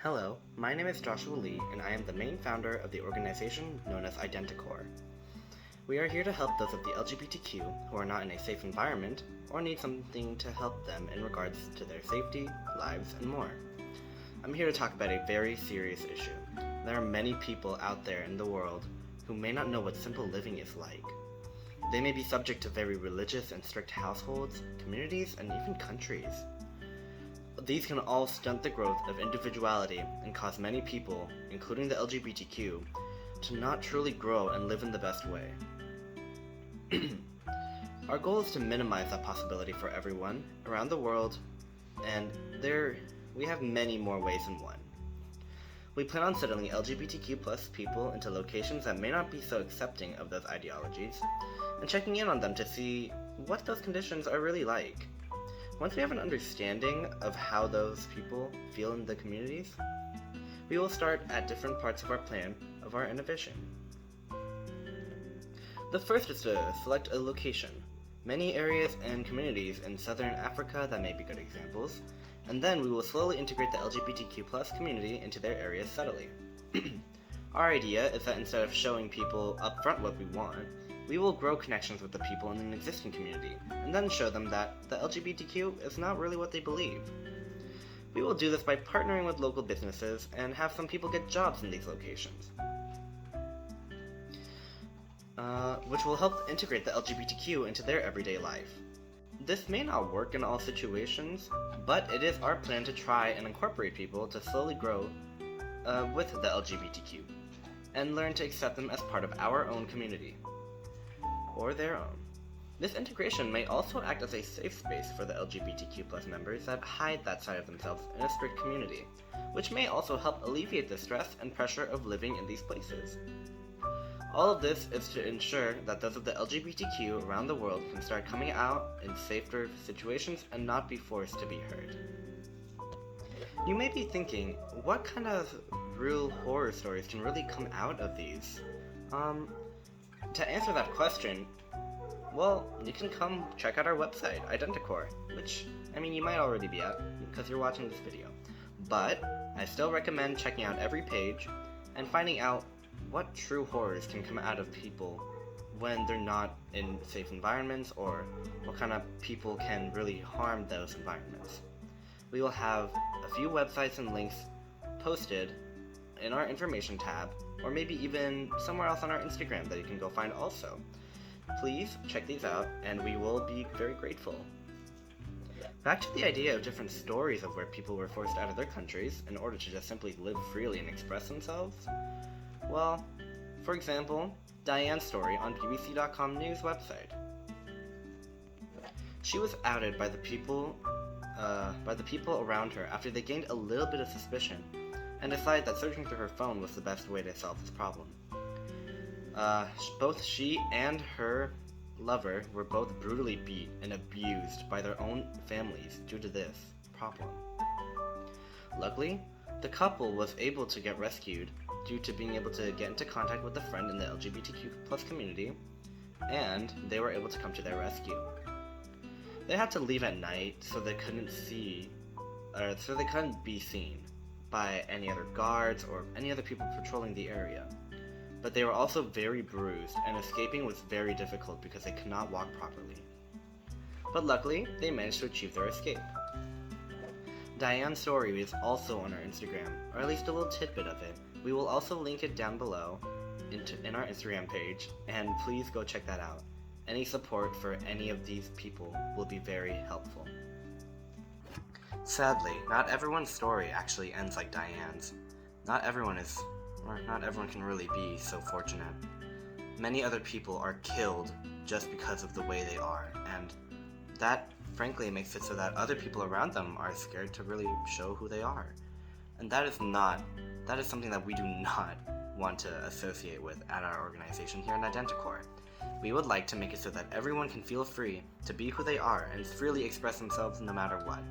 Hello, my name is Joshua Lee, and I am the main founder of the organization known as Identicorp. We are here to help those of the LGBTQ who are not in a safe environment or need something to help them in regards to their safety, lives, and more. I'm here to talk about a very serious issue. There are many people out there in the world who may not know what simple living is like. They may be subject to very religious and strict households, communities, and even countries. These can all stunt the growth of individuality and cause many people, including the LGBTQ, to not truly grow and live in the best way. Our goal is to minimize that possibility for everyone around the world, and we have many more ways than one. We plan on settling LGBTQ+ people into locations that may not be so accepting of those ideologies, and checking in on them to see what those conditions are really like. Once we have an understanding of how those people feel in the communities, we will start at different parts of our plan of our innovation. The first is to select a location. Many areas and communities in Southern Africa that may be good examples, and then we will slowly integrate the LGBTQ+ community into their areas subtly. Our idea is that instead of showing people upfront what we want, we will grow connections with the people in an existing community, and then show them that the LGBTQ is not really what they believe. We will do this by partnering with local businesses and have some people get jobs in these locations, which will help integrate the LGBTQ into their everyday life. This may not work in all situations, but it is our plan to try and incorporate people to slowly grow with the LGBTQ, and learn to accept them as part of our own community, or their own. This integration may also act as a safe space for the LGBTQ+ members that hide that side of themselves in a strict community, which may also help alleviate the stress and pressure of living in these places. All of this is to ensure that those of the LGBTQ around the world can start coming out in safer situations and not be forced to be heard. You may be thinking, what kind of real horror stories can really come out of these? To answer that question, well, you can come check out our website, Identicorp, which, you might already be at because you're watching this video. But I still recommend checking out every page and finding out what true horrors can come out of people when they're not in safe environments, or what kind of people can really harm those environments. We will have a few websites and links posted in our information tab, or maybe even somewhere else on our Instagram that you can go find also. Please check these out, and we will be very grateful. Back to the idea of different stories of where people were forced out of their countries in order to just simply live freely and express themselves. Well, for example, Diane's story on BBC.com news website. She was outed by the people around her after they gained a little bit of suspicion and decided that searching through her phone was the best way to solve this problem. Both she and her lover were both brutally beat and abused by their own families due to this problem. Luckily, the couple was able to get rescued due to being able to get into contact with a friend in the LGBTQ+ community, and they were able to come to their rescue. They had to leave at night so they couldn't be seen by any other guards or any other people patrolling the area. But they were also very bruised, and escaping was very difficult because they could not walk properly. But luckily, they managed to achieve their escape. Diane's story is also on our Instagram, or at least a little tidbit of it. We will also link it down below in our Instagram page, and please go check that out. Any support for any of these people will be very helpful. Sadly, not everyone's story actually ends like Diane's. Not everyone can really be so fortunate. Many other people are killed just because of the way they are, and that frankly makes it so that other people around them are scared to really show who they are. And that is something that we do not want to associate with at our organization here in Identicorp. We would like to make it so that everyone can feel free to be who they are and freely express themselves no matter what.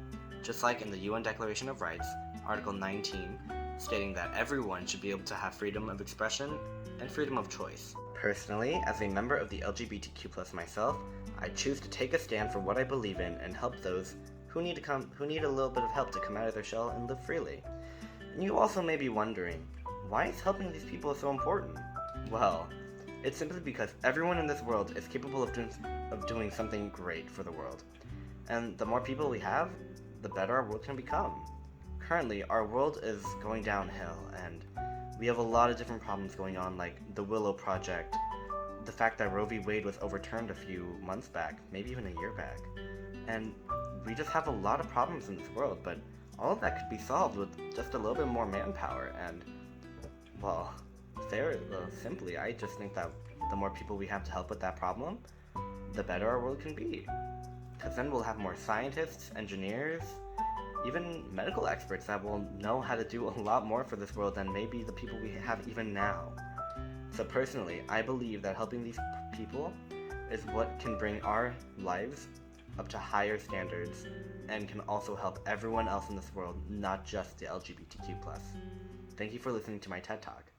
Just like in the UN Declaration of Rights, Article 19, stating that everyone should be able to have freedom of expression and freedom of choice. Personally, as a member of the LGBTQ+ myself, I choose to take a stand for what I believe in and help those who need a little bit of help to come out of their shell and live freely. And you also may be wondering, why is helping these people so important? Well, it's simply because everyone in this world is capable of doing something great for the world. And the more people we have, the better our world can become. Currently, our world is going downhill, and we have a lot of different problems going on, like the Willow Project, the fact that Roe v. Wade was overturned a few months back, maybe even a year back. And we just have a lot of problems in this world, but all of that could be solved with just a little bit more manpower. And, well, simply, I just think that the more people we have to help with that problem, the better our world can be. Because then we'll have more scientists, engineers, even medical experts that will know how to do a lot more for this world than maybe the people we have even now. So personally, I believe that helping these people is what can bring our lives up to higher standards and can also help everyone else in this world, not just the LGBTQ+. Thank you for listening to my TED Talk.